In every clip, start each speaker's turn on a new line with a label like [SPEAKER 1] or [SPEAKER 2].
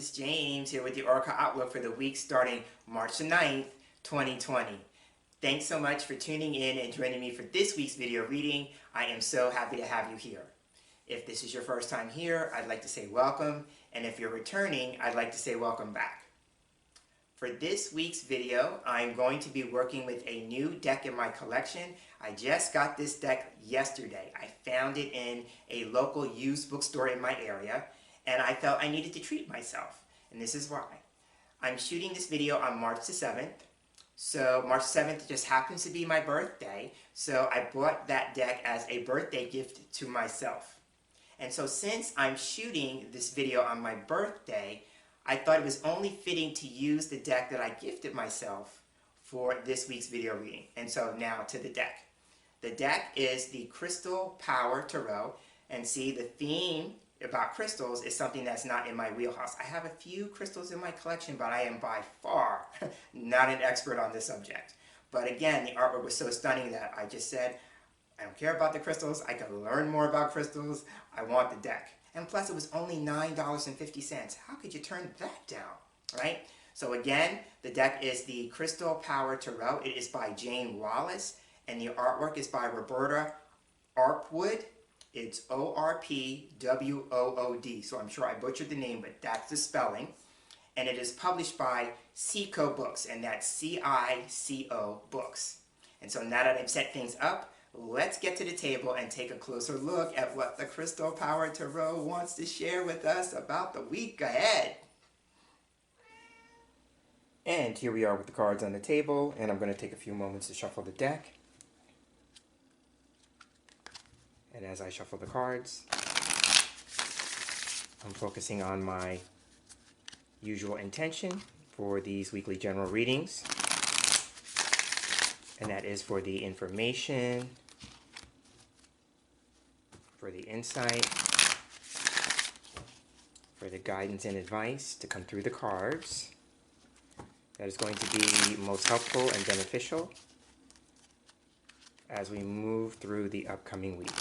[SPEAKER 1] is James here with the Oracle Outlook for the week starting March the 9th, 2020. Thanks so much for tuning in and joining me for this week's video reading. I am so happy to have you here. If this is your first time here, I'd like to say welcome, and if you're returning, I'd like to say welcome back. For this week's video, I'm going to be working with a new deck in my collection. I just got this deck yesterday. I found it in a local used bookstore in my area, and I felt I needed to treat myself, and this is why. I'm shooting this video on March the 7th, so March 7th just happens to be my birthday, so I bought that deck as a birthday gift to myself. And so since I'm shooting this video on my birthday, I thought it was only fitting to use the deck that I gifted myself for this week's video reading. And so now to the deck. The deck is the Crystal Power Tarot, and see, the theme about crystals is something that's not in my wheelhouse. I have a few crystals in my collection, but I am by far not an expert on this subject. But again, the artwork was so stunning that I just said, I don't care about the crystals, I can learn more about crystals, I want the deck. And plus it was only $9.50. How could you turn that down, right? So again, the deck is the Crystal Power Tarot. It is by Jayne Wallace, and the artwork is by Roberta Orpwood. It's O-R-P-W-O-O-D. So I'm sure I butchered the name, but that's the spelling. And it is published by CICO Books, and that's C-I-C-O Books. And so now that I've set things up, let's get to the table and take a closer look at what the Crystal Power Tarot wants to share with us about the week ahead. And here we are with the cards on the table, and I'm going to take a few moments to shuffle the deck. And as I shuffle the cards, I'm focusing on my usual intention for these weekly general readings. And that is for the information, for the insight, for the guidance and advice to come through the cards. That is going to be most helpful and beneficial as we move through the upcoming week.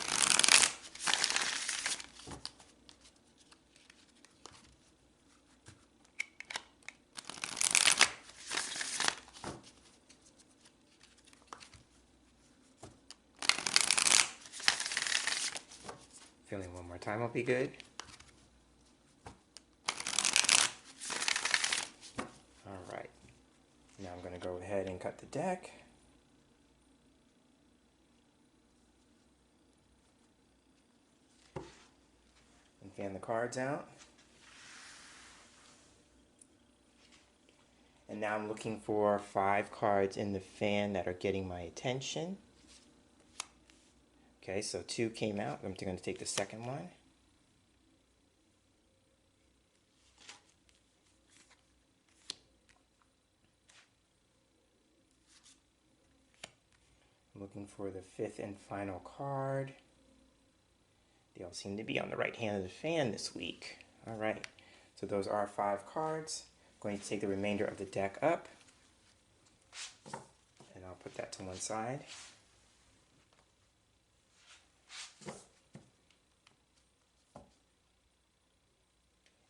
[SPEAKER 1] Feeling one more time will be good. Alright, now I'm going to go ahead and cut the deck. And fan the cards out. And now I'm looking for 5 cards in the fan that are getting my attention. Okay, so 2 came out. I'm going to take the second one. I'm looking for the 5th and final card. They all seem to be on the right hand of the fan this week. All right, so those are 5 cards. I'm going to take the remainder of the deck up, and I'll put that to one side.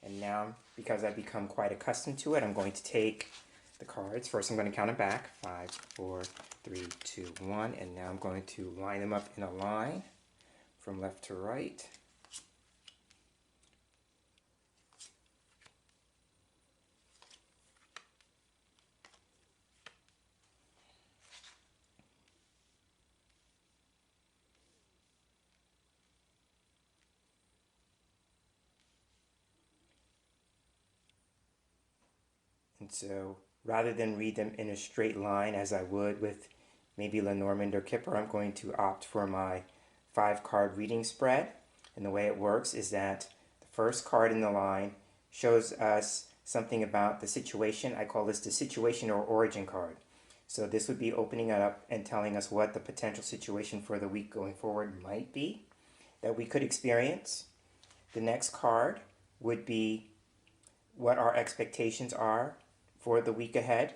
[SPEAKER 1] And now, because I've become quite accustomed to it, I'm going to take the cards. First, I'm going to count them back. 5, 4, 3, 2, 1. And now I'm going to line them up in a line from left to right. And so, rather than read them in a straight line as I would with maybe Lenormand or Kipper, I'm going to opt for my 5-card reading spread. And the way it works is that the first card in the line shows us something about the situation. I call this the situation or origin card. So this would be opening it up and telling us what the potential situation for the week going forward might be that we could experience. The next card would be what our expectations are for the week ahead.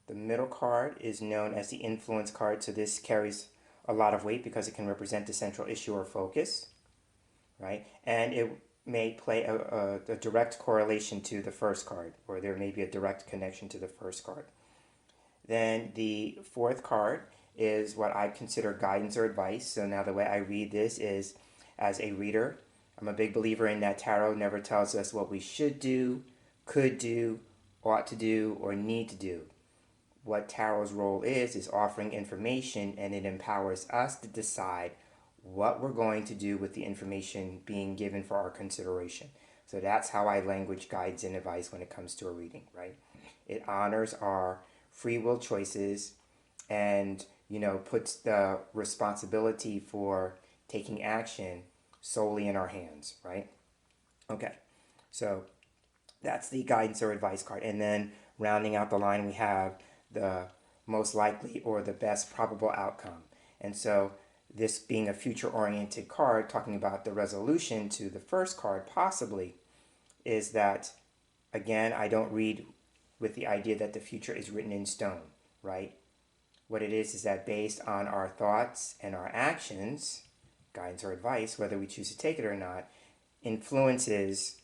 [SPEAKER 1] The middle card is known as the influence card, so this carries a lot of weight because it can represent the central issue or focus, right? And it may play a direct correlation to the first card, or there may be a direct connection to the first card. Then the fourth card is what I consider guidance or advice. So now the way I read this is as a reader. I'm a big believer in that tarot never tells us what we should do, could do, ought to do, or need to do. What tarot's role is offering information, and it empowers us to decide what we're going to do with the information being given for our consideration. So that's how I language guides and advice when it comes to a reading, right? It honors our free will choices and, puts the responsibility for taking action solely in our hands, right? Okay, so that's the guidance or advice card. And then rounding out the line, we have the most likely or the best probable outcome. And so this being a future-oriented card, talking about the resolution to the first card possibly, is that, again, I don't read with the idea that the future is written in stone, right? What it is that based on our thoughts and our actions, guidance or advice, whether we choose to take it or not, influences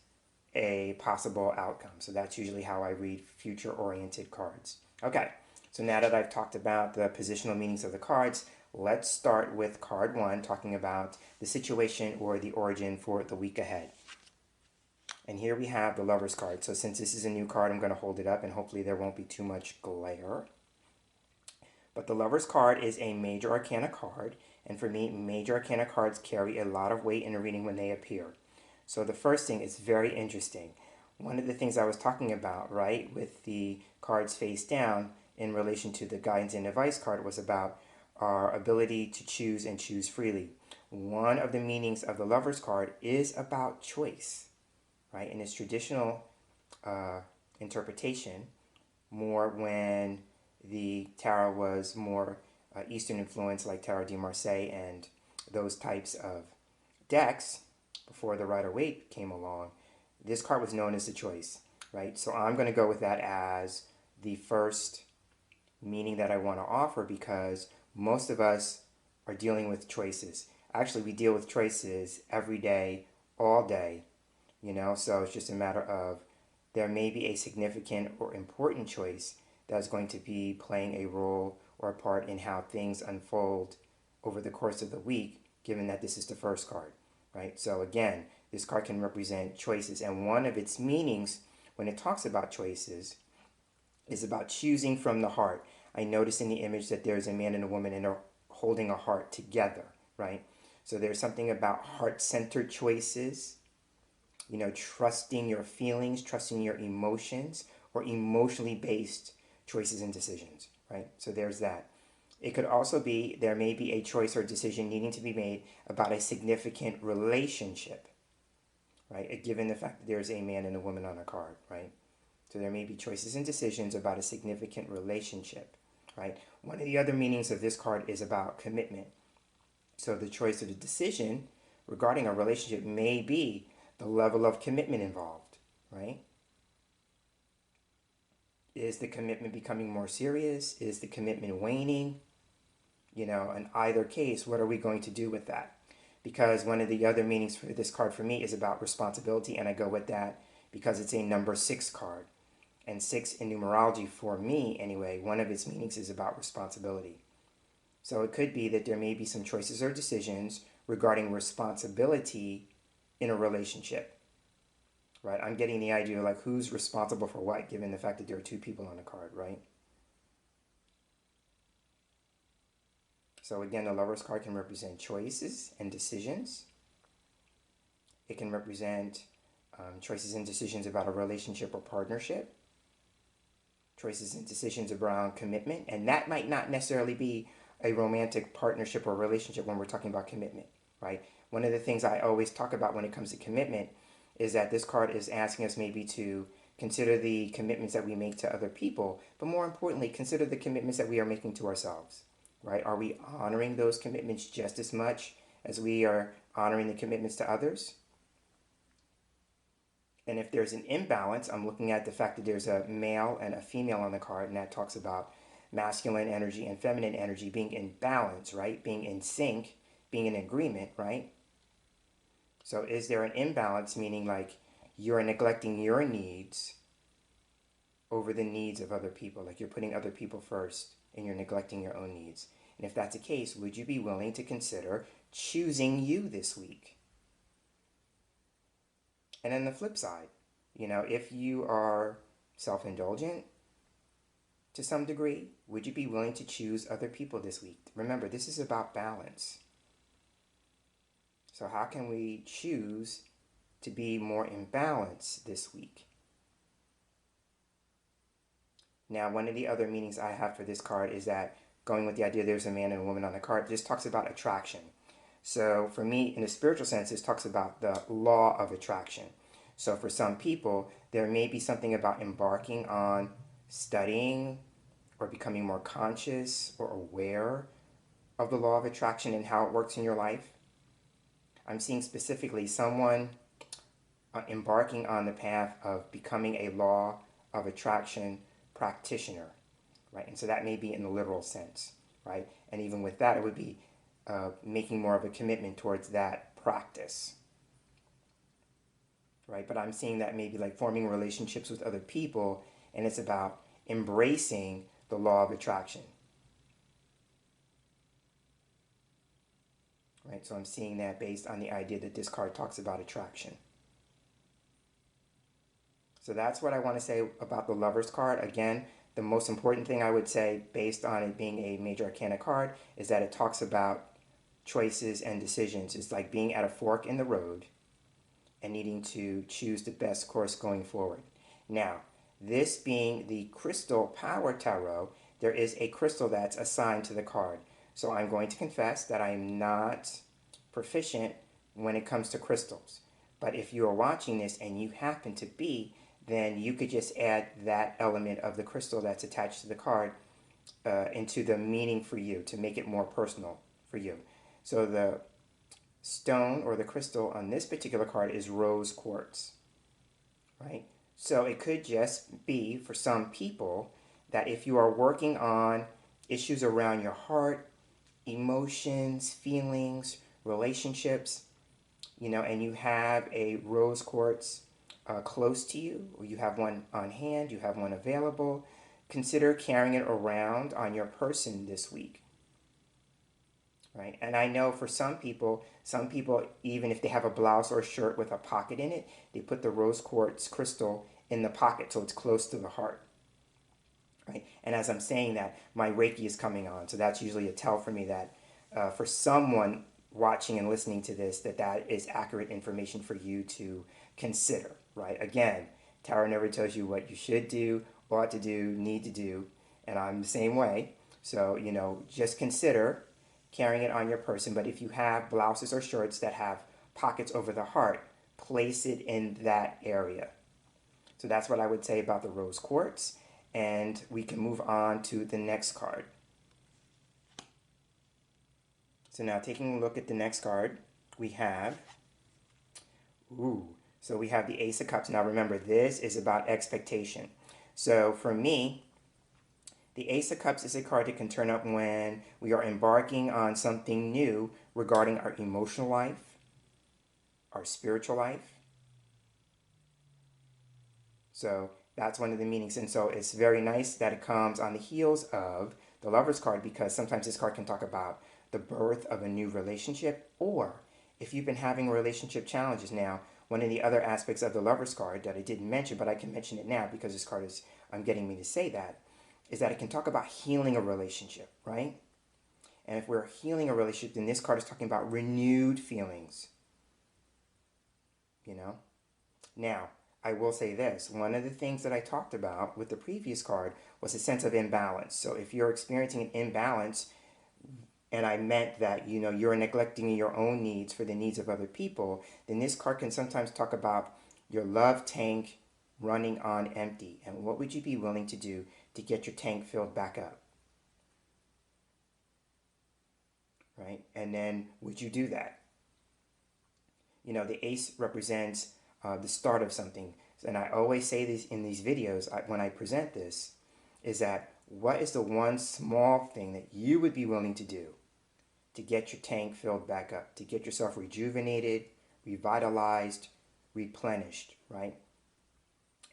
[SPEAKER 1] a possible outcome. So that's usually how I read future-oriented cards. Okay, so now that I've talked about the positional meanings of the cards, let's start with card one, talking about the situation or the origin for the week ahead. And here we have the Lover's card. So since this is a new card, I'm going to hold it up and hopefully there won't be too much glare. But the Lover's card is a major arcana card. And for me, major arcana cards carry a lot of weight in a reading when they appear. So the first thing is very interesting. One of the things I was talking about, right, with the cards face down in relation to the guidance and advice card was about our ability to choose and choose freely. One of the meanings of the Lover's card is about choice, right? In its traditional interpretation, more when the tarot was more Eastern influence, like Tarot de Marseille and those types of decks, before the Rider-Waite came along, this card was known as the choice, right? So I'm going to go with that as the first meaning that I want to offer, because most of us are dealing with choices. Actually, we deal with choices every day, all day, so it's just a matter of there may be a significant or important choice that's going to be playing a role or a part in how things unfold over the course of the week, given that this is the first card, right? So again, this card can represent choices, and one of its meanings when it talks about choices is about choosing from the heart. I noticed in the image that there's a man and a woman and they're holding a heart together, right? So there's something about heart-centered choices, trusting your feelings, trusting your emotions, or emotionally based choices and decisions, right? So there's that. It could also be, there may be a choice or decision needing to be made about a significant relationship, right? Given the fact that there's a man and a woman on a card, right? So there may be choices and decisions about a significant relationship, right? One of the other meanings of this card is about commitment. So the choice or the decision regarding a relationship may be the level of commitment involved, right? Is the commitment becoming more serious? Is the commitment waning? In either case, what are we going to do with that? Because one of the other meanings for this card for me is about responsibility, and I go with that because it's a number 6 card. And 6 in numerology, for me anyway, one of its meanings is about responsibility. So it could be that there may be some choices or decisions regarding responsibility in a relationship, right? I'm getting the idea like who's responsible for what, given the fact that there are 2 people on the card, right? So again, the Lover's card can represent choices and decisions. It can represent choices and decisions about a relationship or partnership. Choices and decisions around commitment. And that might not necessarily be a romantic partnership or relationship when we're talking about commitment, right? One of the things I always talk about when it comes to commitment is that this card is asking us maybe to consider the commitments that we make to other people, but more importantly, consider the commitments that we are making to ourselves, right? Are we honoring those commitments just as much as we are honoring the commitments to others? And if there's an imbalance, I'm looking at the fact that there's a male and a female on the card, and that talks about masculine energy and feminine energy being in balance, right? Being in sync, being in agreement, right? So is there an imbalance, meaning like you're neglecting your needs over the needs of other people, like you're putting other people first and you're neglecting your own needs? And if that's the case, would you be willing to consider choosing you this week? And then the flip side, if you are self-indulgent to some degree, would you be willing to choose other people this week? Remember, this is about balance. So how can we choose to be more in balance this week? Now, one of the other meanings I have for this card is that, going with the idea there's a man and a woman on the card, this talks about attraction. So for me, in a spiritual sense, this talks about the law of attraction. So for some people, there may be something about embarking on studying or becoming more conscious or aware of the law of attraction and how it works in your life. I'm seeing specifically someone embarking on the path of becoming a law of attraction practitioner, right? And so that may be in the literal sense, right? And even with that, it would be making more of a commitment towards that practice, right? But I'm seeing that maybe like forming relationships with other people, and it's about embracing the law of attraction, right? So I'm seeing that based on the idea that this card talks about attraction. So that's what I want to say about the Lover's card. Again, the most important thing I would say, based on it being a major arcana card, is that it talks about choices and decisions. It's like being at a fork in the road and needing to choose the best course going forward. Now, this being the Crystal Power Tarot, there is a crystal that's assigned to the card. So I'm going to confess that I'm not proficient when it comes to crystals. But if you are watching this and you happen to be, then you could just add that element of the crystal that's attached to the card into the meaning for you to make it more personal for you. So the stone or the crystal on this particular card is rose quartz, right? So it could just be, for some people, that if you are working on issues around your heart, emotions, feelings, relationships, and you have a rose quartz close to you, or you have one on hand, you have one available, consider carrying it around on your person this week, right? And I know for some people, even if they have a blouse or a shirt with a pocket in it, they put the rose quartz crystal in the pocket so it's close to the heart, right? And as I'm saying that, my Reiki is coming on, so that's usually a tell for me that for someone watching and listening to this, that is accurate information for you to consider, right? Again, tarot never tells you what you should do, ought to do, need to do, and I'm the same way. So, just consider carrying it on your person. But if you have blouses or shirts that have pockets over the heart, place it in that area. So that's what I would say about the rose quartz. And we can move on to the next card. So now taking a look at the next card, we have, so we have the Ace of Cups. Now remember, this is about expectation. So for me, the Ace of Cups is a card that can turn up when we are embarking on something new regarding our emotional life, our spiritual life. So that's one of the meanings. And so it's very nice that it comes on the heels of the Lover's card, because sometimes this card can talk about the birth of a new relationship, or if you've been having relationship challenges. Now, one of the other aspects of the Lover's card that I didn't mention, but I can mention it now because this card is getting me to say that, is that it can talk about healing a relationship, right? And if we're healing a relationship, then this card is talking about renewed feelings, Now, I will say this. One of the things that I talked about with the previous card was a sense of imbalance. So if you're experiencing an imbalance, and I meant that, you're neglecting your own needs for the needs of other people, then this card can sometimes talk about your love tank running on empty. And what would you be willing to do to get your tank filled back up? Right? And then would you do that? The ace represents the start of something. And I always say this in these videos when I present this, is that what is the one small thing that you would be willing to do to get your tank filled back up, to get yourself rejuvenated, revitalized, replenished, right?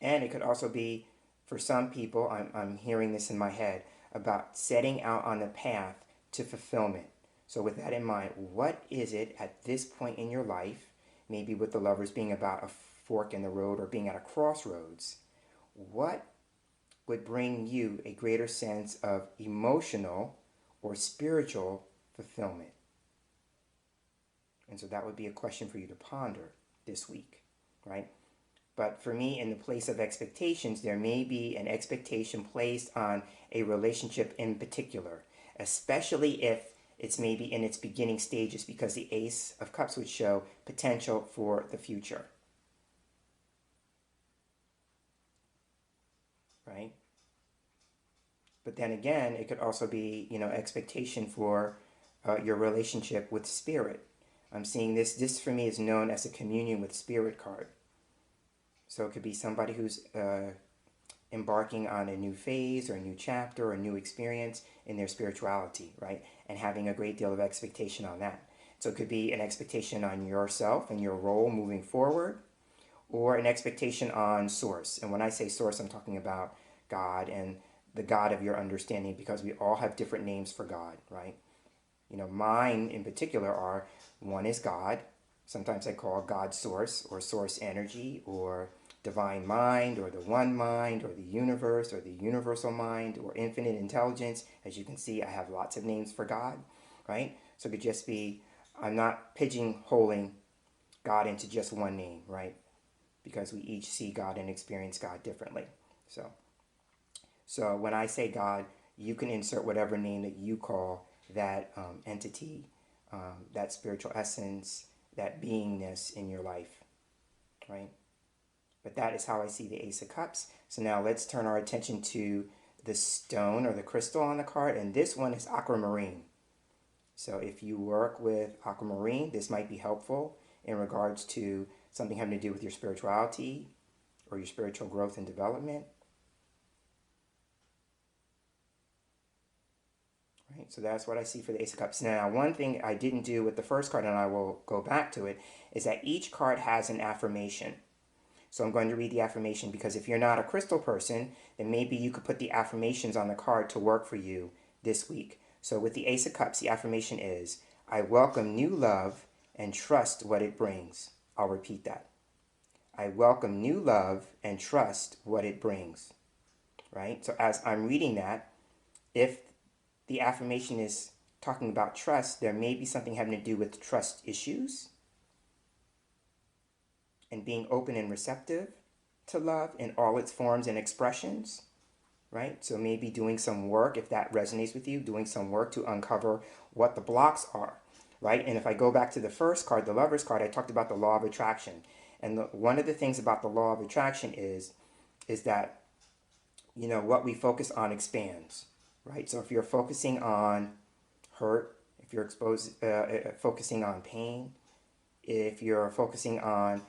[SPEAKER 1] And it could also be, for some people, I'm hearing this in my head, about setting out on the path to fulfillment. So with that in mind, what is it at this point in your life, maybe with the lovers being about a fork in the road or being at a crossroads, what would bring you a greater sense of emotional or spiritual fulfillment? And so that would be a question for you to ponder this week, right? But for me, in the place of expectations, there may be an expectation placed on a relationship in particular, especially if it's maybe in its beginning stages, because the Ace of Cups would show potential for the future, right? But then again, it could also be, expectation for your relationship with spirit. I'm seeing this. This for me is known as a communion with spirit card. So it could be somebody who's embarking on a new phase or a new chapter or a new experience in their spirituality, right? And having a great deal of expectation on that. So it could be an expectation on yourself and your role moving forward, or an expectation on source. And when I say source, I'm talking about God and the God of your understanding, because we all have different names for God, right? Mine in particular are, one is God. Sometimes I call God source or source energy or divine mind or the one mind or the universe or the universal mind or infinite intelligence. As you can see, I have lots of names for God, right? So it could just be, I'm not pigeonholing God into just one name, right? Because we each see God and experience God differently. So when I say God, you can insert whatever name that you call that entity, that spiritual essence, that beingness in your life, right? But that is how I see the Ace of Cups. So now let's turn our attention to the stone or the crystal on the card, and this one is aquamarine. So if you work with aquamarine, this might be helpful in regards to something having to do with your spirituality or your spiritual growth and development. Right, so that's what I see for the Ace of Cups. Now, one thing I didn't do with the first card, and I will go back to it, is that each card has an affirmation. So I'm going to read the affirmation, because if you're not a crystal person, then maybe you could put the affirmations on the card to work for you this week. So with the Ace of Cups, the affirmation is, I welcome new love and trust what it brings. I'll repeat that. I welcome new love and trust what it brings. Right? So as I'm reading that, if the affirmation is talking about trust, there may be something having to do with trust issues and being open and receptive to love in all its forms and expressions, right? So maybe doing some work, if that resonates with you, doing some work to uncover what the blocks are, right? And if I go back to the first card, the Lover's card, I talked about the law of attraction. And one of the things about the law of attraction is that, what we focus on expands, right? So if you're focusing on hurt, if you're focusing on pain, if you're focusing on,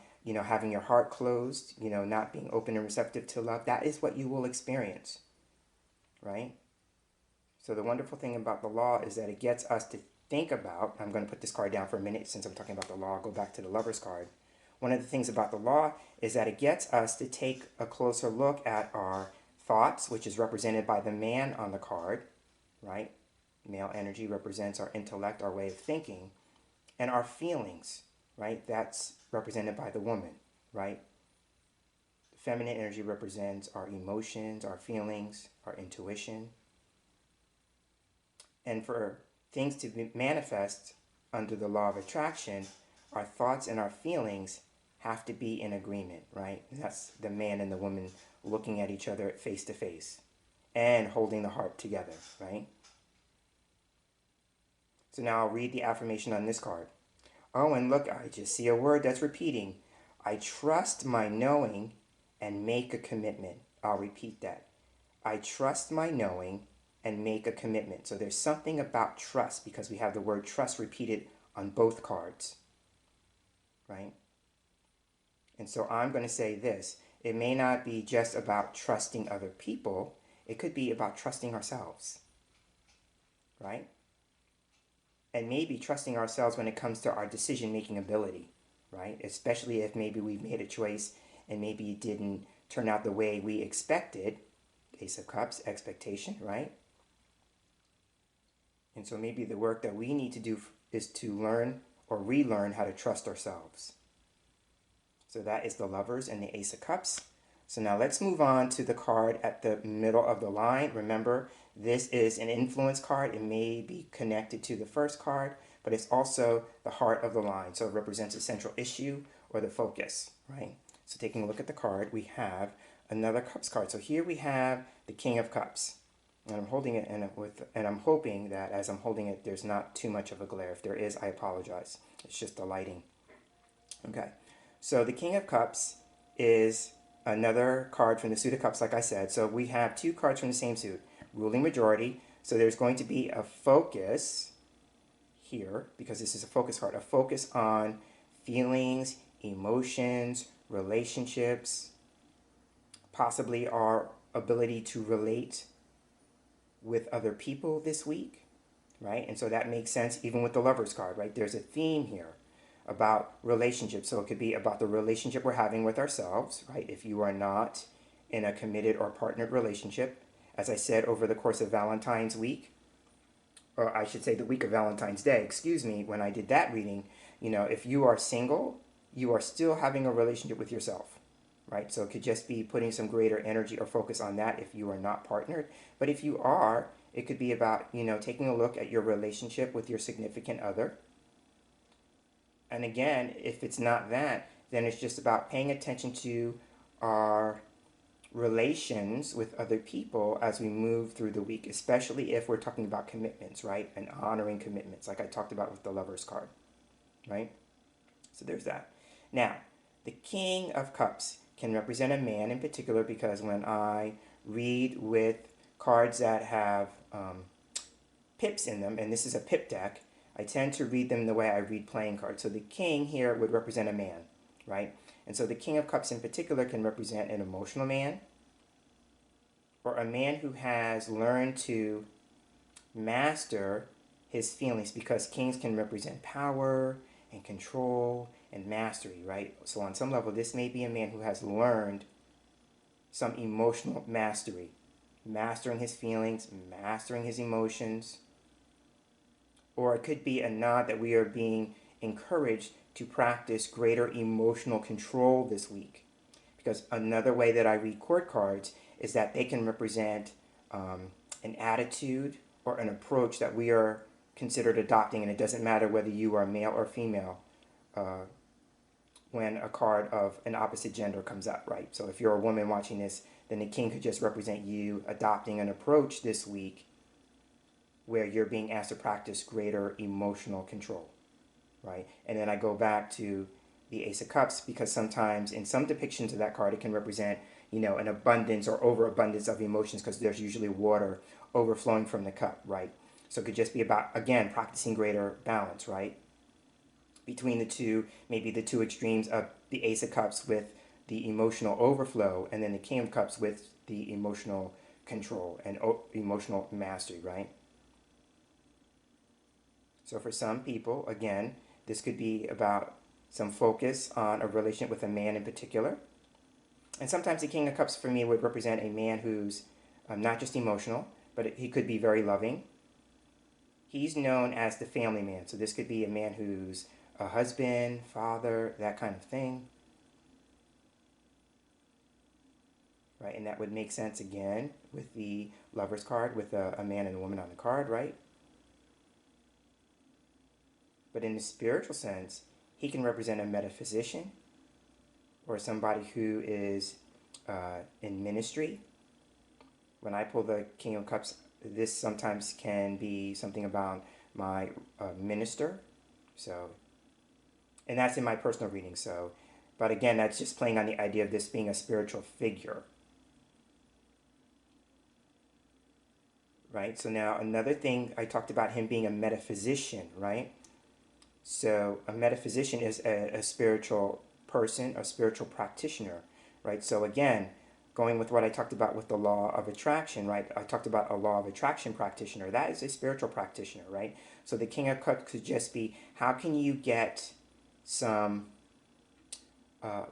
[SPEAKER 1] having your heart closed, not being open and receptive to love, that is what you will experience, right? So the wonderful thing about the law is that it gets us to think about, I'm going to put this card down for a minute since I'm talking about the law, I'll go back to the Lover's card. One of the things about the law is that it gets us to take a closer look at our thoughts, which is represented by the man on the card, right? Male energy represents our intellect, our way of thinking, and our feelings, right? That's represented by the woman, right? The feminine energy represents our emotions, our feelings, our intuition. And for things to manifest under the law of attraction, our thoughts and our feelings have to be in agreement, right? And that's the man and the woman looking at each other face to face and holding the heart together, right? So now I'll read the affirmation on this card. Oh, and look, I just see a word that's repeating. I trust my knowing and make a commitment. I'll repeat that. I trust my knowing and make a commitment. So there's something about trust, because we have the word trust repeated on both cards, right? And so I'm going to say this. It may not be just about trusting other people. It could be about trusting ourselves, right? And maybe trusting ourselves when it comes to our decision-making ability, right? Especially if maybe we've made a choice and maybe it didn't turn out the way we expected. Ace of Cups, expectation, right? And so maybe the work that we need to do is to learn or relearn how to trust ourselves. So that is the Lovers and the Ace of Cups. So now let's move on to the card at the middle of the line. Remember, this is an influence card. It may be connected to the first card, but it's also the heart of the line. So it represents a central issue or the focus, right? So taking a look at the card, we have another Cups card. So here we have the King of Cups. And I'm holding it, and I'm hoping that as I'm holding it, there's not too much of a glare. If there is, I apologize. It's just the lighting. Okay. So the King of Cups is another card from the suit of cups, like I said. So we have two cards from the same suit, ruling majority. So there's going to be a focus here, because this is a focus card, a focus on feelings, emotions, relationships, possibly our ability to relate with other people this week, right? And so that makes sense even with the Lovers card, right? There's a theme here about relationships. So it could be about the relationship we're having with ourselves, right? If you are not in a committed or partnered relationship, as I said, over the course of Valentine's week, or I should say the week of Valentine's Day, excuse me, when I did that reading, you know, if you are single, you are still having a relationship with yourself, right? So it could just be putting some greater energy or focus on that if you are not partnered. But if you are, it could be about, you know, taking a look at your relationship with your significant other. And again, if it's not that, then it's just about paying attention to our relations with other people as we move through the week, especially if we're talking about commitments, right? And honoring commitments, like I talked about with the Lovers card, right? So there's that. Now, the King of Cups can represent a man in particular, because when I read with cards that have pips in them, and this is a pip deck, I tend to read them the way I read playing cards. So the King here would represent a man, right? And so the King of Cups in particular can represent an emotional man, or a man who has learned to master his feelings, because kings can represent power and control and mastery, right? So on some level, this may be a man who has learned some emotional mastery, mastering his feelings, mastering his emotions. Or it could be a nod that we are being encouraged to practice greater emotional control this week. Because another way that I read court cards is that they can represent an attitude or an approach that we are considered adopting, and it doesn't matter whether you are male or female when a card of an opposite gender comes up, right? So if you're a woman watching this, then the King could just represent you adopting an approach this week where you're being asked to practice greater emotional control, right? And then I go back to the Ace of Cups, because sometimes in some depictions of that card, it can represent, you know, an abundance or overabundance of emotions, because there's usually water overflowing from the cup, right? So it could just be about, again, practicing greater balance, right? Between the two, maybe the two extremes of the Ace of Cups with the emotional overflow, and then the King of Cups with the emotional control and emotional mastery, right? So for some people, again, this could be about some focus on a relationship with a man in particular. And sometimes the King of Cups for me would represent a man who's not just emotional, but he could be very loving. He's known as the family man. So this could be a man who's a husband, father, that kind of thing. Right, and that would make sense again with the Lovers card, with a man and a woman on the card, right? But in the spiritual sense, he can represent a metaphysician, or somebody who is in ministry. When I pull the King of Cups, this sometimes can be something about my minister. So, and that's in my personal reading. So, but again, that's just playing on the idea of this being a spiritual figure. Right? So now another thing, I talked about him being a metaphysician, right? So a metaphysician is a spiritual person, a spiritual practitioner, right? So again, going with what I talked about with the law of attraction, right? I talked about a law of attraction practitioner. That is a spiritual practitioner, right? So the King of Cups could just be, how can you get some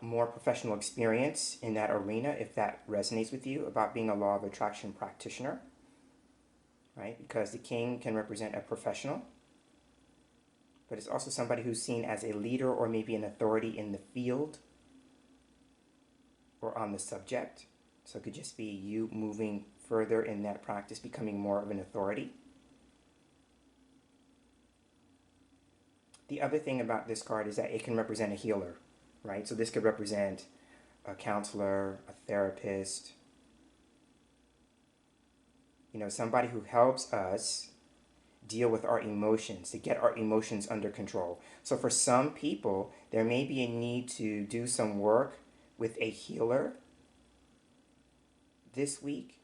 [SPEAKER 1] more professional experience in that arena, if that resonates with you, about being a law of attraction practitioner, right? Because the king can represent a professional, but it's also somebody who's seen as a leader or maybe an authority in the field or on the subject. So it could just be you moving further in that practice, becoming more of an authority. The other thing about this card is that it can represent a healer, right? So this could represent a counselor, a therapist, somebody who helps us deal with our emotions, to get our emotions under control. So for some people, there may be a need to do some work with a healer this week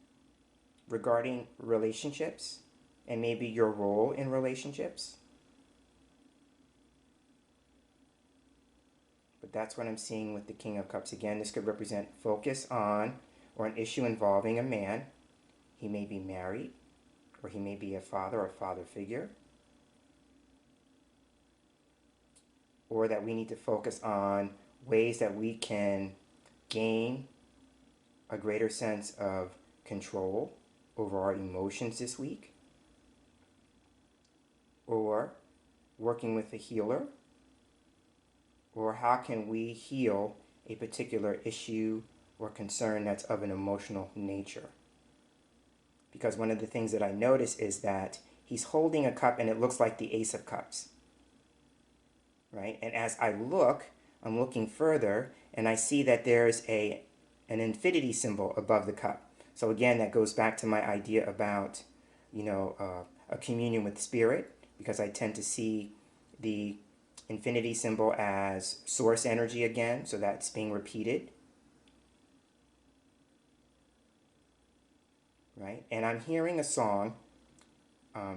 [SPEAKER 1] regarding relationships and maybe your role in relationships. But that's what I'm seeing with the King of Cups. Again, this could represent focus on or an issue involving a man. He may be married, or he may be a father or father figure. Or that we need to focus on ways that we can gain a greater sense of control over our emotions this week. Or working with a healer. Or how can we heal a particular issue or concern that's of an emotional nature? Because one of the things that I notice is that he's holding a cup and it looks like the Ace of Cups, right? And as I look, I'm looking further and I see that there's an infinity symbol above the cup. So again, that goes back to my idea about, a communion with spirit, because I tend to see the infinity symbol as source energy again, so that's being repeated. Right? And I'm hearing a song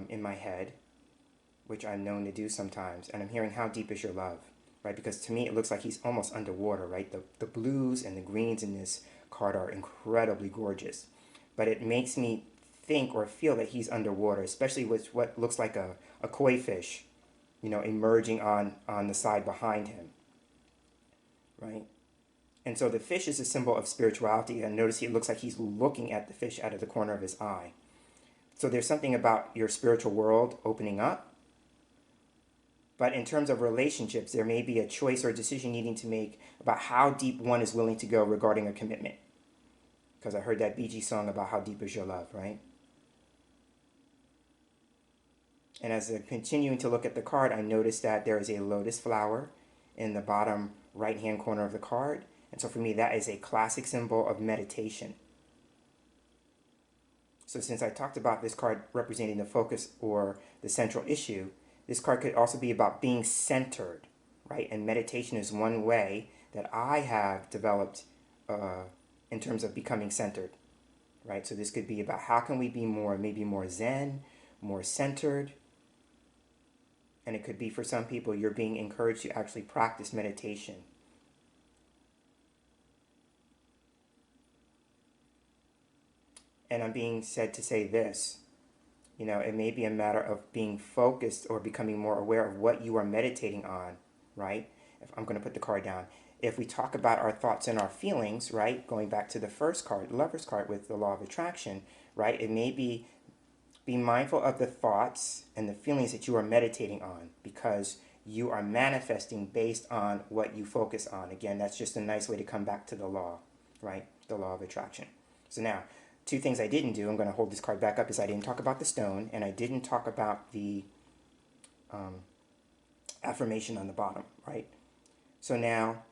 [SPEAKER 1] in my head, which I'm known to do sometimes, and I'm hearing How Deep Is Your Love, right? Because to me it looks like he's almost underwater, right? The blues and the greens in this card are incredibly gorgeous, but it makes me think or feel that he's underwater, especially with what looks like a koi fish, emerging on the side behind him, right? And so the fish is a symbol of spirituality, and notice it looks like he's looking at the fish out of the corner of his eye. So there's something about your spiritual world opening up. But in terms of relationships, there may be a choice or a decision needing to make about how deep one is willing to go regarding a commitment. Because I heard that Bee Gees song about how deep is your love, right? And as I'm continuing to look at the card, I noticed that there is a lotus flower in the bottom right-hand corner of the card. And so for me, that is a classic symbol of meditation. So since I talked about this card representing the focus or the central issue, this card could also be about being centered, right? And meditation is one way that I have developed in terms of becoming centered, right? So this could be about how can we be maybe more zen, more centered. And it could be for some people, you're being encouraged to actually practice meditation. And I'm being said to say this, it may be a matter of being focused or becoming more aware of what you are meditating on, right? If I'm going to put the card down. If we talk about our thoughts and our feelings, right, going back to the first card, the Lover's card with the law of attraction, right, it may be mindful of the thoughts and the feelings that you are meditating on, because you are manifesting based on what you focus on. Again, that's just a nice way to come back to the law, right, the law of attraction. So now, two things I didn't do, I'm going to hold this card back up, is I didn't talk about the stone, and I didn't talk about the affirmation on the bottom, right? So now,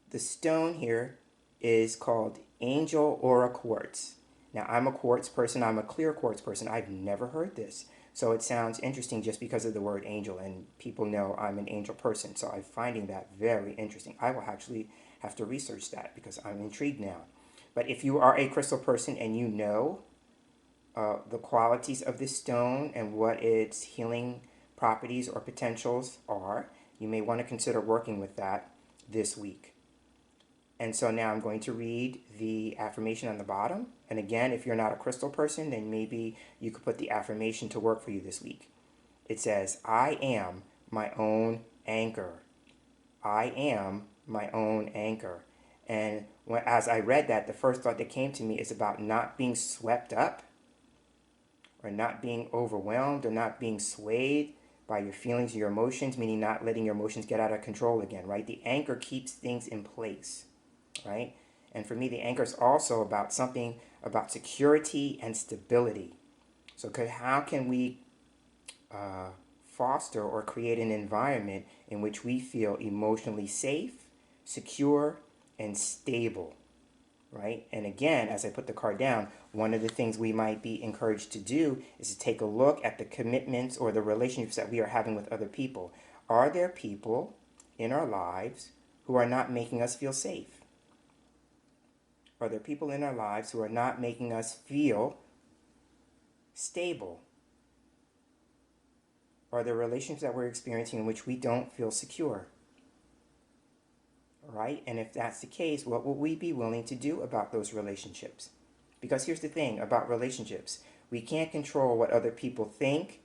[SPEAKER 1] the stone here is called Angel Aura Quartz. Now, I'm a quartz person. I'm a clear quartz person. I've never heard this. So it sounds interesting just because of the word angel, and people know I'm an angel person. So I'm finding that very interesting. I will actually have to research that because I'm intrigued now. But if you are a crystal person and you know the qualities of this stone and what its healing properties or potentials are, you may want to consider working with that this week. And so now I'm going to read the affirmation on the bottom. And again, if you're not a crystal person, then maybe you could put the affirmation to work for you this week. It says, I am my own anchor. I am my own anchor. And as I read that, the first thought that came to me is about not being swept up, or not being overwhelmed, or not being swayed by your feelings, your emotions, meaning not letting your emotions get out of control again, right? The anchor keeps things in place, right? And for me, the anchor is also about something about security and stability. So how can we foster or create an environment in which we feel emotionally safe, secure, and stable, right? And again, as I put the card down, one of the things we might be encouraged to do is to take a look at the commitments or the relationships that we are having with other people. Are there people in our lives who are not making us feel safe? Are there people in our lives who are not making us feel stable? Are there relationships that we're experiencing in which we don't feel secure? Right? And if that's the case, what will we be willing to do about those relationships? Because here's the thing about relationships. We can't control what other people think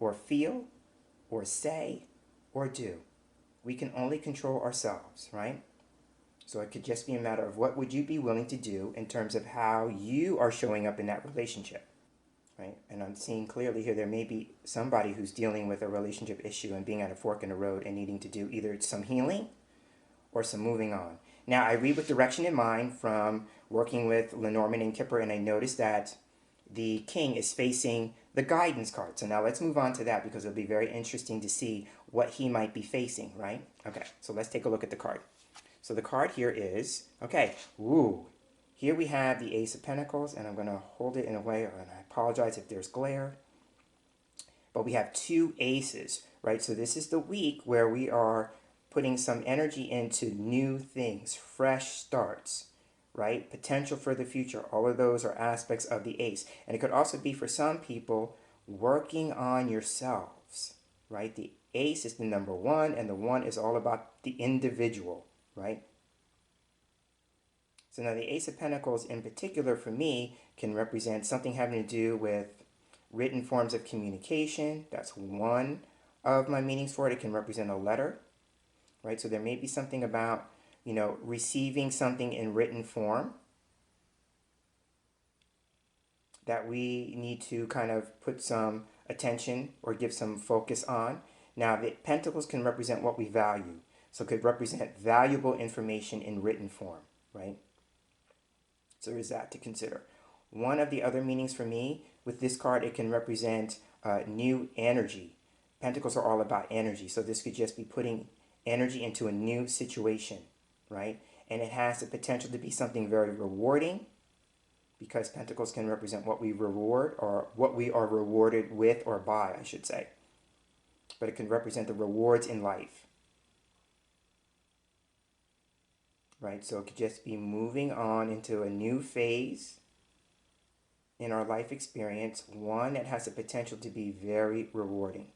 [SPEAKER 1] or feel or say or do. We can only control ourselves, right? So it could just be a matter of what would you be willing to do in terms of how you are showing up in that relationship, right? And I'm seeing clearly here there may be somebody who's dealing with a relationship issue and being at a fork in the road and needing to do either some healing or some moving on. Now, I read with direction in mind from working with Lenormand and Kipper, and I noticed that the king is facing the guidance card. So now let's move on to that because it'll be very interesting to see what he might be facing, right? Okay, so let's take a look at the card. So the card here is, okay, ooh, here we have the Ace of Pentacles, and I'm going to hold it in a way, and I apologize if there's glare, but we have two aces, right? So this is the week where we are putting some energy into new things, fresh starts, right? Potential for the future. All of those are aspects of the ace. And it could also be for some people working on yourselves, right? The ace is the number one, and the one is all about the individual, right? So now the Ace of Pentacles in particular for me can represent something having to do with written forms of communication. That's one of my meanings for it. It can represent a letter, right? So there may be something about, receiving something in written form that we need to kind of put some attention or give some focus on. Now, the pentacles can represent what we value. So it could represent valuable information in written form, right? So there's that to consider. One of the other meanings for me with this card, it can represent new energy. Pentacles are all about energy. So this could just be putting energy into a new situation, right? And it has the potential to be something very rewarding, because pentacles can represent what we reward, or what we are rewarded with or by, I should say. But it can represent the rewards in life, right? So it could just be moving on into a new phase in our life experience, one that has the potential to be very rewarding.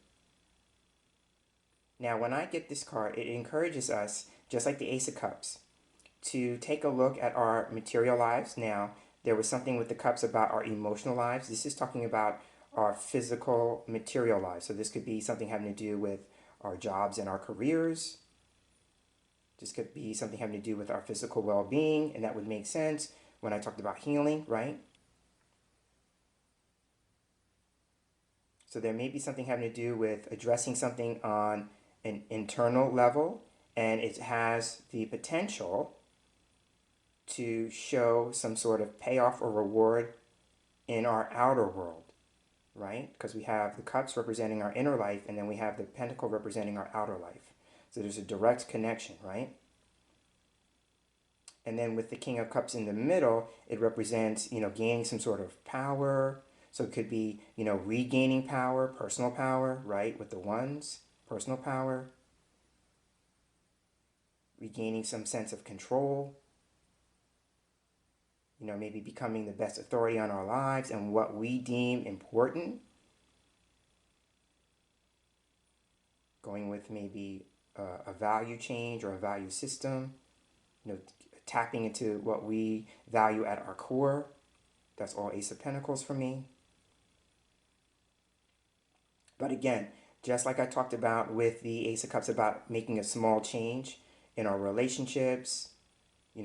[SPEAKER 1] Now, when I get this card, it encourages us, just like the Ace of Cups, to take a look at our material lives. Now, there was something with the cups about our emotional lives. This is talking about our physical material lives. So this could be something having to do with our jobs and our careers. This could be something having to do with our physical well-being, and that would make sense when I talked about healing, right? So there may be something having to do with addressing something on an internal level, and it has the potential to show some sort of payoff or reward in our outer world, right? Because we have the cups representing our inner life, and then we have the pentacle representing our outer life. So there's a direct connection, right? And then with the King of Cups in the middle, it represents, gaining some sort of power. So it could be, regaining power, personal power, right? With the ones, personal power. Regaining some sense of control. Maybe becoming the best authority on our lives and what we deem important. Going with maybe a value change or a value system. Tapping into what we value at our core. That's all Ace of Pentacles for me. But again, just like I talked about with the Ace of Cups about making a small change, in our relationships,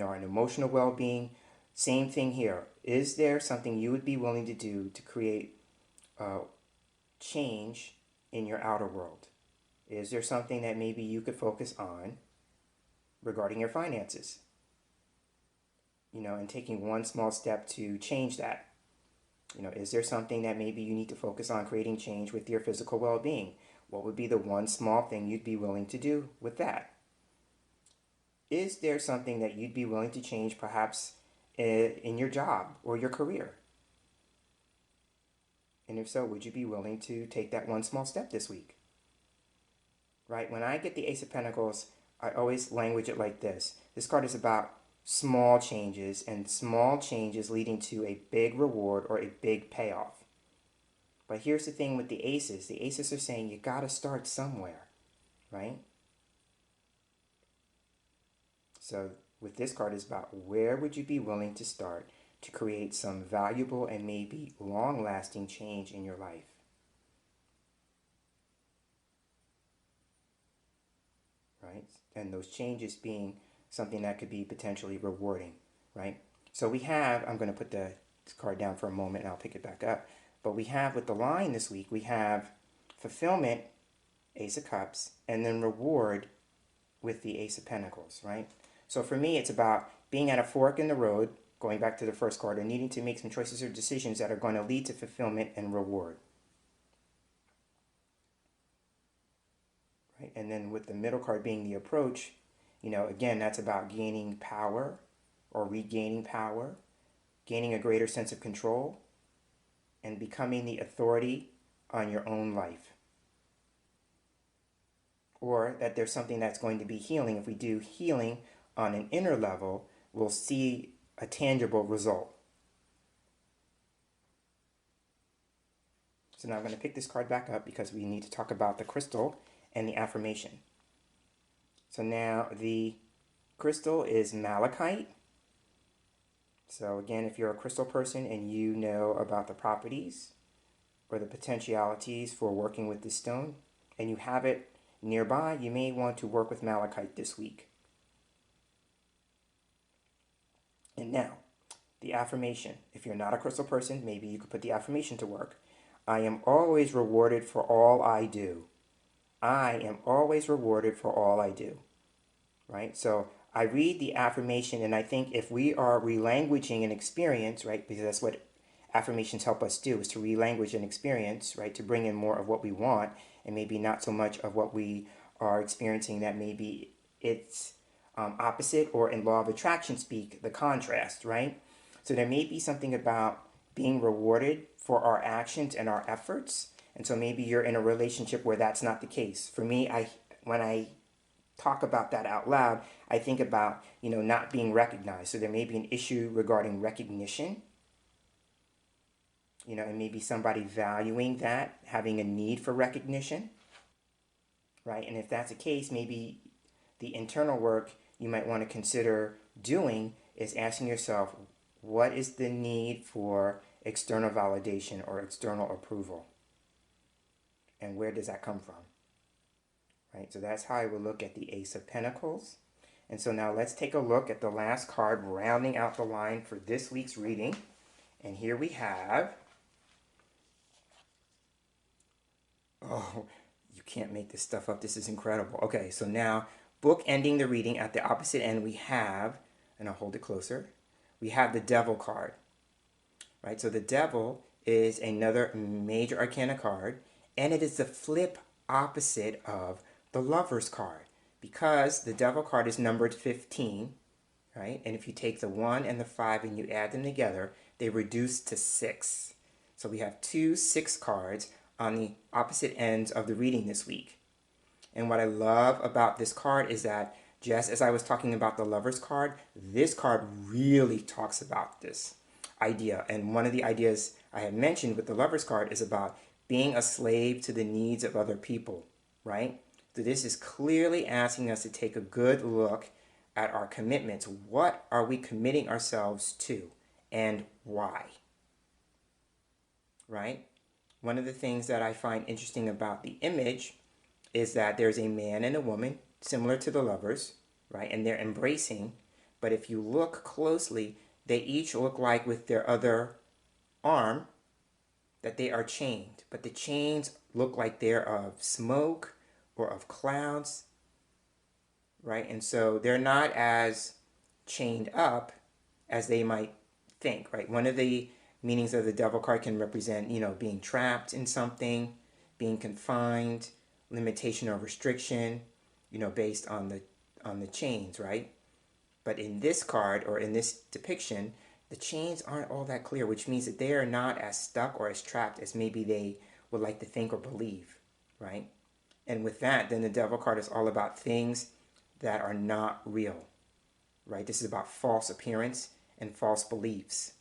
[SPEAKER 1] our emotional well-being. Same thing here. Is there something you would be willing to do to create change in your outer world? Is there something that maybe you could focus on regarding your finances? And taking one small step to change that. Is there something that maybe you need to focus on creating change with your physical well-being? What would be the one small thing you'd be willing to do with that? Is there something that you'd be willing to change perhaps in your job or your career? And if so, would you be willing to take that one small step this week? Right? When I get the Ace of Pentacles, I always language it like this. This card is about small changes, and small changes leading to a big reward or a big payoff. But here's the thing with the aces. The aces are saying you got to start somewhere, right? So with this card is about where would you be willing to start to create some valuable and maybe long-lasting change in your life. Right? And those changes being something that could be potentially rewarding, right? So we have, I'm going to put this card down for a moment and I'll pick it back up. But we have with the line this week, we have fulfillment, Ace of Cups, and then reward with the Ace of Pentacles, right? So for me, it's about being at a fork in the road, going back to the first card, or needing to make some choices or decisions that are going to lead to fulfillment and reward. Right? And then with the middle card being the approach, again, that's about gaining power or regaining power, gaining a greater sense of control, and becoming the authority on your own life. Or that there's something that's going to be healing. If we do healing on an inner level, we'll see a tangible result. So now I'm going to pick this card back up because we need to talk about the crystal and the affirmation. So now the crystal is malachite. So again, if you're a crystal person and you know about the properties or the potentialities for working with this stone and you have it nearby, you may want to work with malachite this week. And now, the affirmation. If you're not a crystal person, maybe you could put the affirmation to work. I am always rewarded for all I do. I am always rewarded for all I do. Right? So I read the affirmation and I think if we are relanguaging an experience, right, because that's what affirmations help us do, is to relanguage an experience, right, to bring in more of what we want and maybe not so much of what we are experiencing that maybe it's opposite, or in law of attraction speak, the contrast, right? So there may be something about being rewarded for our actions and our efforts. And so maybe you're in a relationship where that's not the case. For me, when I talk about that out loud, I think about, not being recognized. So there may be an issue regarding recognition, and maybe somebody valuing that, having a need for recognition, right? And if that's the case, maybe the internal work you might want to consider doing is asking yourself, what is the need for external validation or external approval? And where does that come from? Right? So that's how I would look at the Ace of Pentacles. And so now let's take a look at the last card rounding out the line for this week's reading. And here we have, oh, you can't make this stuff up. This is incredible. Okay, so now bookending the reading at the opposite end, we have, and I'll hold it closer, we have the Devil card. Right? So the Devil is another major arcana card, and it is the flip opposite of the Lover's card, because the Devil card is numbered 15, right? And if you take the 1 and the 5 and you add them together, they reduce to 6. So we have 2 6 cards on the opposite ends of the reading this week. And what I love about this card is that, just as I was talking about the Lover's card, this card really talks about this idea. And one of the ideas I had mentioned with the Lover's card is about being a slave to the needs of other people, right? So this is clearly asking us to take a good look at our commitments. What are we committing ourselves to and why? Right? One of the things that I find interesting about the image is that there's a man and a woman, similar to the Lovers, right? And they're embracing, but if you look closely, they each look like with their other arm that they are chained, but the chains look like they're of smoke or of clouds, right? And so they're not as chained up as they might think, right? One of the meanings of the devil card can represent, being trapped in something, being confined, limitation or restriction, based on the chains, right? But in this card or in this depiction, the chains aren't all that clear, which means that they are not as stuck or as trapped as maybe they would like to think or believe, right? And with that, then the devil card is all about things that are not real, right? This is about false appearance and false beliefs,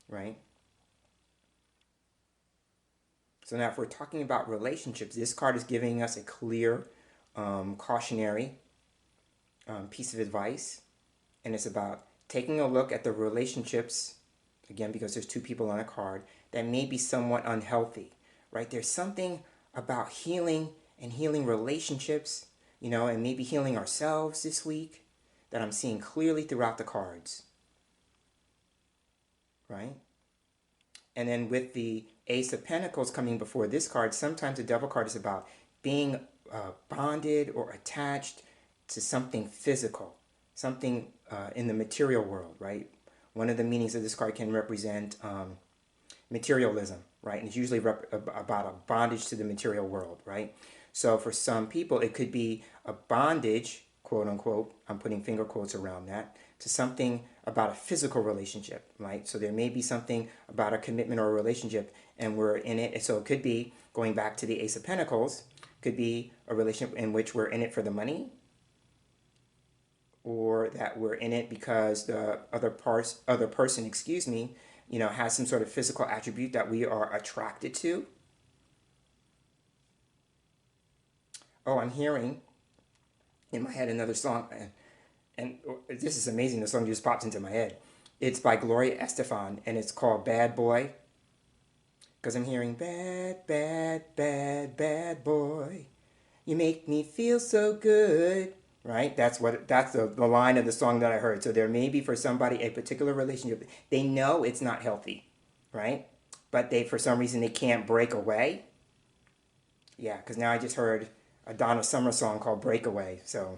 [SPEAKER 1] right? So now if we're talking about relationships, this card is giving us a clear cautionary piece of advice. And it's about taking a look at the relationships, again, because there's two people on a card, that may be somewhat unhealthy, right? There's something about healing and healing relationships, and maybe healing ourselves this week that I'm seeing clearly throughout the cards, right? And then with the Ace of Pentacles coming before this card, sometimes the Devil card is about being bonded or attached to something physical, something in the material world, right? One of the meanings of this card can represent materialism, right? And it's usually about a bondage to the material world, right? So for some people, it could be a bondage, quote unquote, I'm putting finger quotes around that, to something about a physical relationship, right? So there may be something about a commitment or a relationship and we're in it. So it could be, going back to the Ace of Pentacles, could be a relationship in which we're in it for the money, or that we're in it because the other person, has some sort of physical attribute that we are attracted to. Oh, I'm hearing in my head another song, and this is amazing. The song just popped into my head. It's by Gloria Estefan, and it's called Bad Boy. Because I'm hearing bad, bad, bad, bad boy. You make me feel so good. Right? That's the line of the song that I heard. So there may be for somebody a particular relationship. They know it's not healthy, right? But for some reason, they can't break away. Yeah, because now I just heard a Donna Summer song called Breakaway. So,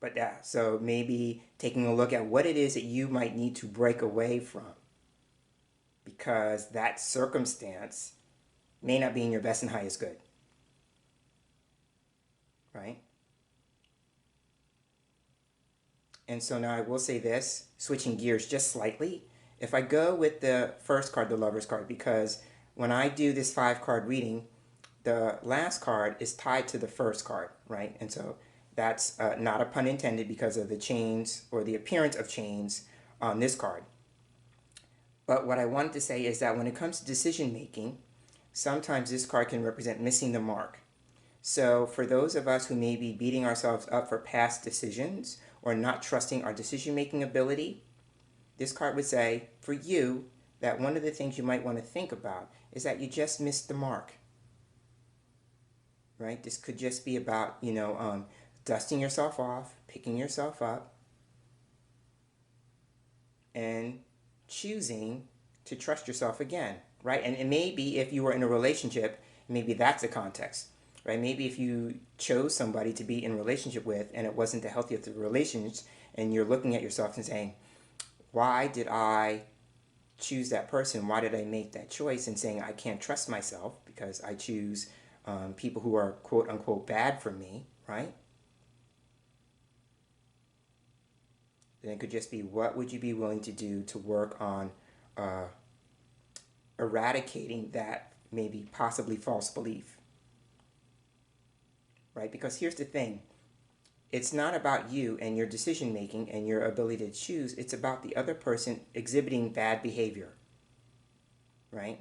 [SPEAKER 1] but yeah, so maybe taking a look at what it is that you might need to break away from, because that circumstance may not be in your best and highest good. Right? And so now I will say this, switching gears just slightly. If I go with the first card, the Lover's card, because when I do this 5-card reading, the last card is tied to the first card, right? And so that's not a pun intended because of the chains or the appearance of chains on this card. But what I wanted to say is that when it comes to decision making, sometimes this card can represent missing the mark. So for those of us who may be beating ourselves up for past decisions or not trusting our decision-making ability, this card would say, for you, that one of the things you might want to think about is that you just missed the mark. Right? This could just be about, dusting yourself off, picking yourself up, and choosing to trust yourself again. Right? And it may be if you were in a relationship, maybe that's the context. Right? Maybe if you chose somebody to be in a relationship with and it wasn't the healthiest of relations, and you're looking at yourself and saying, why did I choose that person? Why did I make that choice? And saying I can't trust myself because I choose people who are quote unquote bad for me, right? Then it could just be, what would you be willing to do to work on eradicating that maybe possibly false belief? Right? Because here's the thing. It's not about you and your decision making and your ability to choose. It's about the other person exhibiting bad behavior. Right?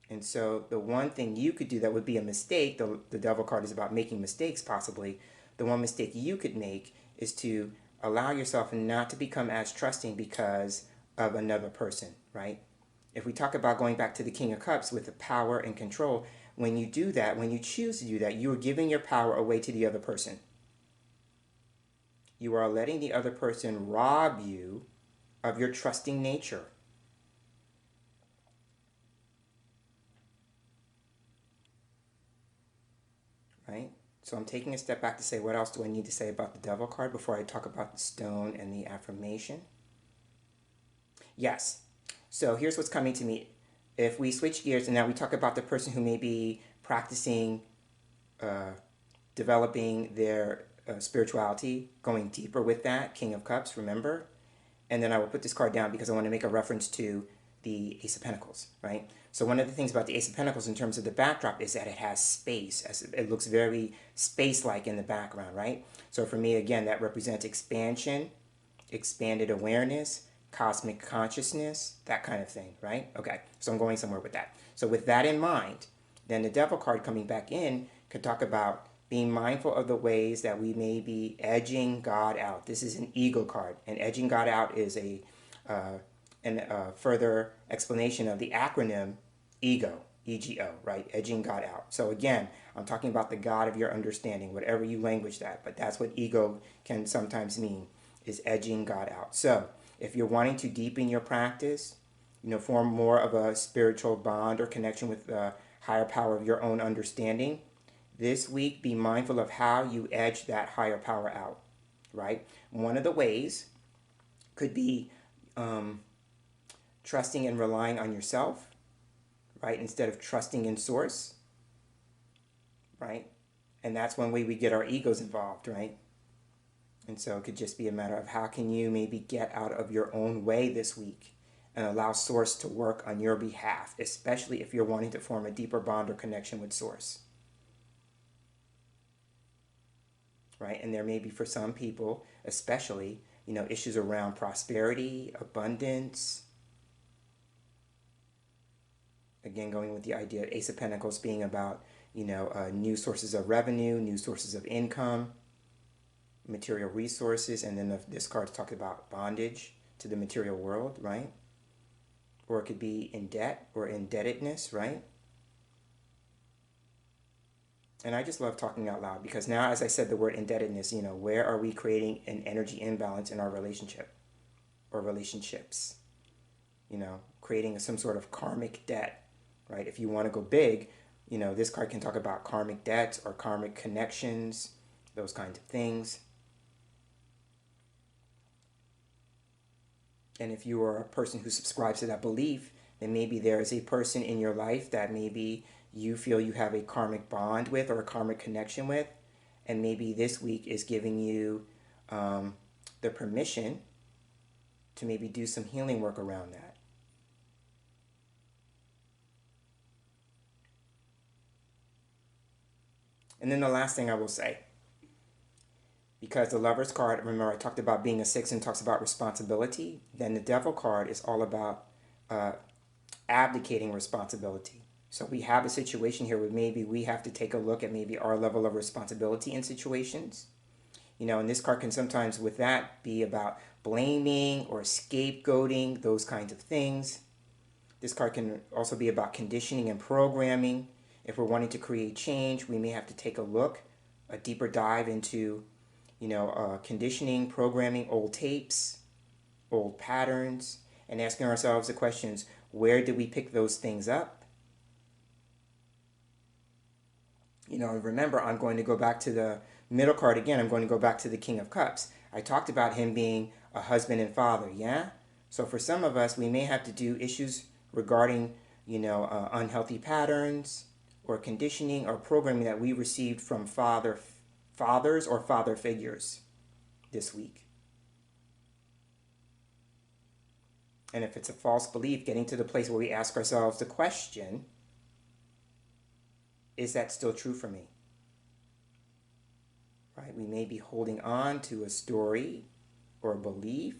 [SPEAKER 1] And so the one thing you could do that would be a mistake, the devil card is about making mistakes possibly. The one mistake you could make is to allow yourself not to become as trusting because of another person, right? If we talk about going back to the King of Cups with the power and control, when you do that, when you choose to do that, you are giving your power away to the other person. You are letting the other person rob you of your trusting nature. Right? So I'm taking a step back to say, what else do I need to say about the devil card before I talk about the stone and the affirmation? Yes. So here's what's coming to me. If we switch gears and now we talk about the person who may be practicing, developing their spirituality, going deeper with that, King of Cups, remember? And then I will put this card down because I want to make a reference to the Ace of Pentacles, right? So one of the things about the Ace of Pentacles in terms of the backdrop is that it has space. It looks very space-like in the background, right? So for me, again, that represents expansion, expanded awareness, cosmic consciousness, that kind of thing, right? Okay, so I'm going somewhere with that. So with that in mind, then the Devil card coming back in could talk about being mindful of the ways that we may be edging God out. This is an ego card, and edging God out is a further explanation of the acronym EGO, EGO, right? Edging God out. So again, I'm talking about the God of your understanding, whatever you language that, but that's what ego can sometimes mean, is edging God out. So if you're wanting to deepen your practice, form more of a spiritual bond or connection with the higher power of your own understanding, this week be mindful of how you edge that higher power out, right? One of the ways could be trusting and relying on yourself, right? Instead of trusting in source, right? And that's one way we get our egos involved, right? And so it could just be a matter of how can you maybe get out of your own way this week and allow source to work on your behalf, especially if you're wanting to form a deeper bond or connection with source. Right? And there may be for some people, especially, issues around prosperity, abundance. Again, going with the idea of Ace of Pentacles being about, new sources of revenue, new sources of income, material resources, and then this card talks about bondage to the material world, right? Or it could be in debt or indebtedness, right? And I just love talking out loud because now, as I said, the word indebtedness, where are we creating an energy imbalance in our relationship or relationships? Creating some sort of karmic debt, right? If you want to go big, this card can talk about karmic debts or karmic connections, those kinds of things. And if you are a person who subscribes to that belief, then maybe there is a person in your life that maybe you feel you have a karmic bond with or a karmic connection with, and maybe this week is giving you the permission to maybe do some healing work around that. And then the last thing I will say, because the Lover's card, remember I talked about being a 6 and talks about responsibility, then the Devil card is all about abdicating responsibility. So we have a situation here where maybe we have to take a look at maybe our level of responsibility in situations. And this card can sometimes with that be about blaming or scapegoating, those kinds of things. This card can also be about conditioning and programming. If we're wanting to create change, we may have to take a look, a deeper dive into, conditioning, programming, old tapes, old patterns, and asking ourselves the questions, where did we pick those things up? Remember, I'm going to go back to the middle card again. I'm going to go back to the King of Cups. I talked about him being a husband and father, yeah? So for some of us, we may have to do issues regarding, unhealthy patterns or conditioning or programming that we received from fathers or father figures this week. And if it's a false belief, getting to the place where we ask ourselves the question, is that still true for me? Right? We may be holding on to a story or a belief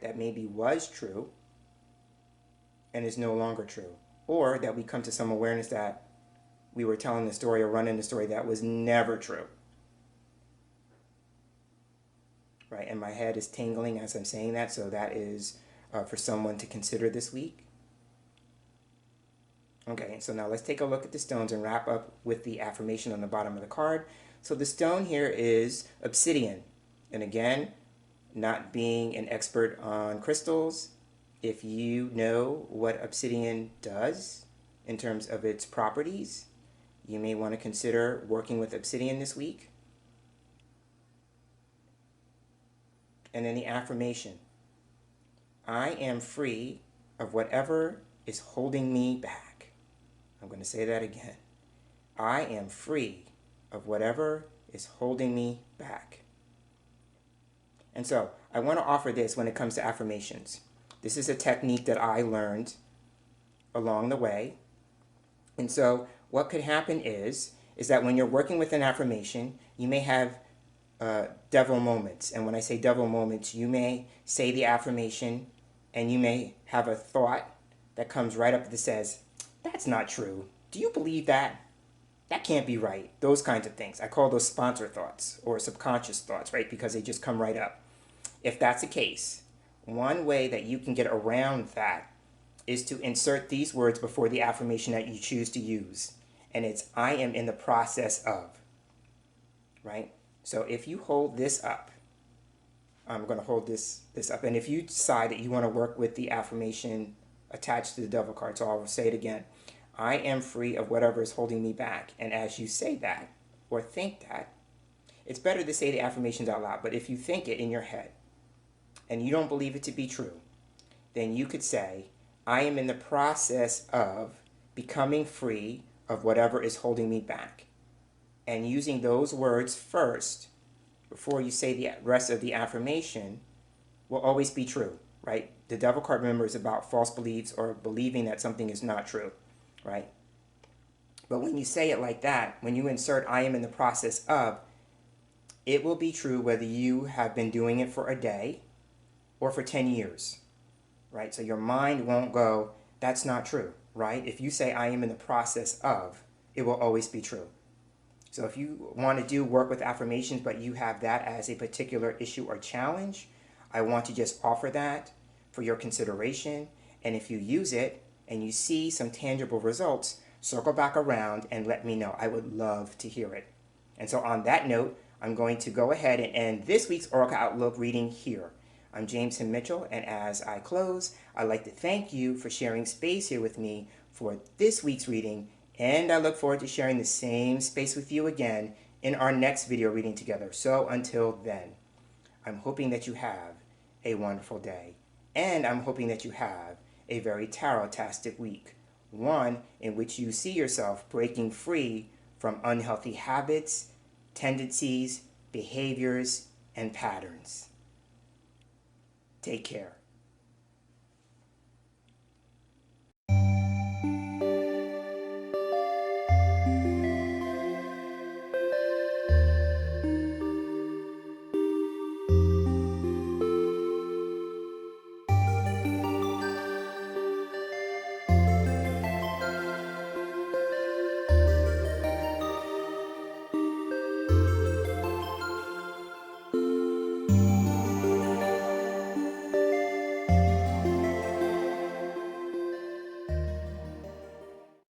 [SPEAKER 1] that maybe was true and is no longer true. Or that we come to some awareness that we were telling the story or running the story that was never true. Right? And my head is tingling as I'm saying that, so that is for someone to consider this week. Okay, so now let's take a look at the stones and wrap up with the affirmation on the bottom of the card. So the stone here is obsidian. And again, not being an expert on crystals, if you know what obsidian does in terms of its properties, you may want to consider working with obsidian this week. And then the affirmation: I am free of whatever is holding me back. I'm going to say that again. I am free of whatever is holding me back. And so I want to offer this when it comes to affirmations. This is a technique that I learned along the way. And so what could happen is that when you're working with an affirmation, you may have devil moments. And when I say devil moments, you may say the affirmation and you may have a thought that comes right up that says, that's not true. Do you believe that? That can't be right. Those kinds of things. I call those sponsor thoughts or subconscious thoughts, right? Because they just come right up. If that's the case, one way that you can get around that is to insert these words before the affirmation that you choose to use. And it's, I am in the process of, right? So if you hold this up, I'm going to hold this up. And if you decide that you want to work with the affirmation attached to the devil card, so I'll say it again. I am free of whatever is holding me back. And as you say that or think that, it's better to say the affirmations out loud. But if you think it in your head and you don't believe it to be true, then you could say, I am in the process of becoming free of whatever is holding me back. And using those words first before you say the rest of the affirmation will always be true, right? The devil card, remember, is about false beliefs or believing that something is not true, right? But when you say it like that, when you insert I am in the process of, it will be true whether you have been doing it for a day or for 10 years, right? So your mind won't go, that's not true, right? If you say I am in the process of, it will always be true. So if you want to do work with affirmations, but you have that as a particular issue or challenge, I want to just offer that for your consideration. And if you use it and you see some tangible results, circle back around and let me know. I would love to hear it. And so on that note, I'm going to go ahead and end this week's Oracle Outlook reading here. I'm James Himm Mitchell, and as I close, I'd like to thank you for sharing space here with me for this week's reading, and I look forward to sharing the same space with you again in our next video reading together. So until then, I'm hoping that you have a wonderful day, and I'm hoping that you have a very tarot-tastic week, one in which you see yourself breaking free from unhealthy habits, tendencies, behaviors, and patterns. Take care.